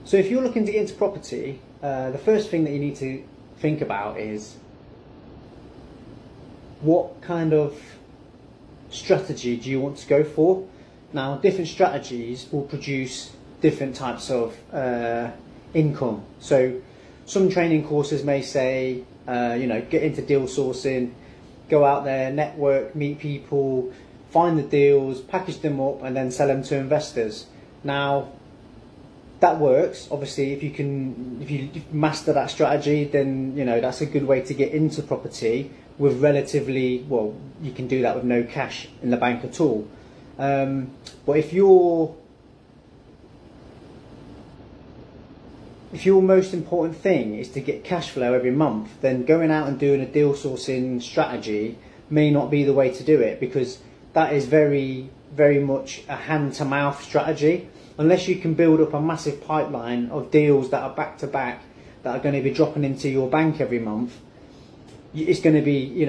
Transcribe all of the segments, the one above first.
So if you're looking to get into property, the first thing that you need to think about is what kind of strategy do you want to go for? Now, different strategies will produce different types of income. So some training courses may say, get into deal sourcing, go out there, network, meet people, find the deals, package them up, and then sell them to investors. Now, that works. Obviously, if you master that strategy, then that's a good way to get into property with relatively, well, you can do that with no cash in the bank at all. But if your most important thing is to get cash flow every month, then going out and doing a deal sourcing strategy may not be the way to do it, because that is very, very much a hand-to-mouth strategy. Unless you can build up a massive pipeline of deals that are back-to-back, that are going to be dropping into your bank every month, it's going to be,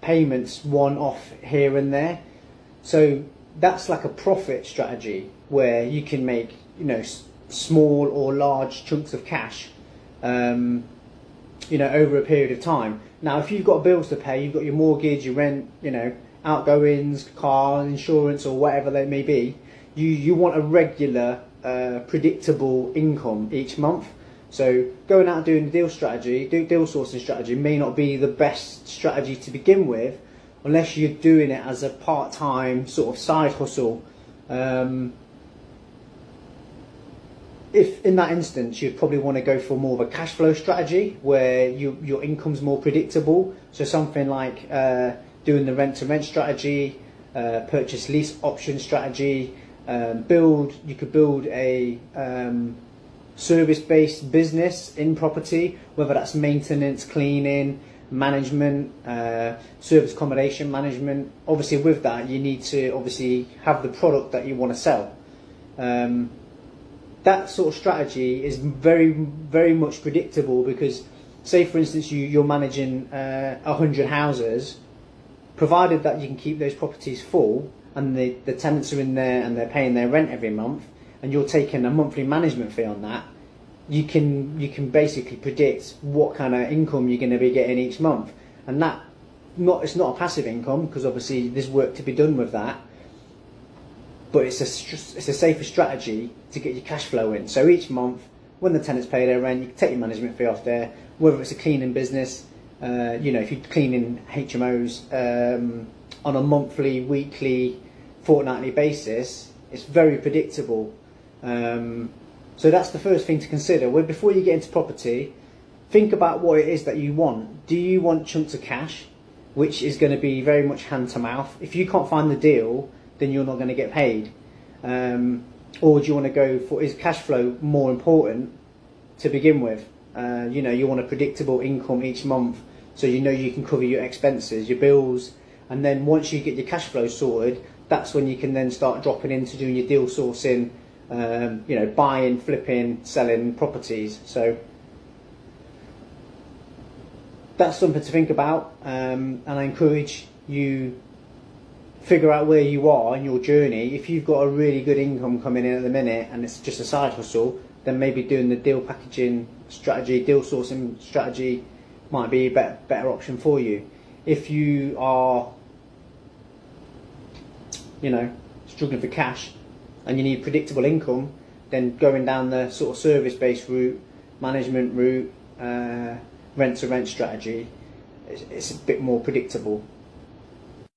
payments one-off here and there. So that's like a profit strategy where you can make, small or large chunks of cash, over a period of time. Now, if you've got bills to pay, you've got your mortgage, your rent, outgoings, car, insurance, or whatever they may be, you want a regular, predictable income each month. So going out and doing the deal sourcing strategy may not be the best strategy to begin with, unless you're doing it as a part-time sort of side hustle. If in that instance, you'd probably want to go for more of a cash flow strategy where your income's more predictable. So something like doing the rent-to-rent strategy, purchase lease option strategy. You could build a service-based business in property, whether that's maintenance, cleaning, management, service accommodation management. Obviously with that you need to obviously have the product that you want to sell. That sort of strategy is very, very much predictable, because say for instance you're managing 100 houses, provided that you can keep those properties full and the tenants are in there and they're paying their rent every month, and you're taking a monthly management fee on that, you can basically predict what kind of income you're going to be getting each month. And it's not a passive income, because obviously there's work to be done with that, but it's a safer strategy to get your cash flow in. So each month, when the tenants pay their rent, you can take your management fee off there. Whether it's a cleaning business, if you're cleaning HMOs on a monthly, weekly, fortnightly basis, it's very predictable. So that's the first thing to consider. Before you get into property, think about what it is that you want. Do you want chunks of cash, which is going to be very much hand to mouth? If you can't find the deal, then you're not going to get paid. Or do you want to go for, is cash flow more important to begin with? You want a predictable income each month, so you can cover your expenses, your bills, and then once you get your cash flow sorted, that's when you can then start dropping into doing your deal sourcing, buying, flipping, selling properties. So that's something to think about, and I encourage you figure out where you are in your journey. If you've got a really good income coming in at the minute and it's just a side hustle, then maybe doing the deal packaging strategy, deal sourcing strategy might be a better option for you. If you are struggling for cash and you need predictable income, then going down the sort of service-based route, management route, rent-to-rent strategy, it's a bit more predictable.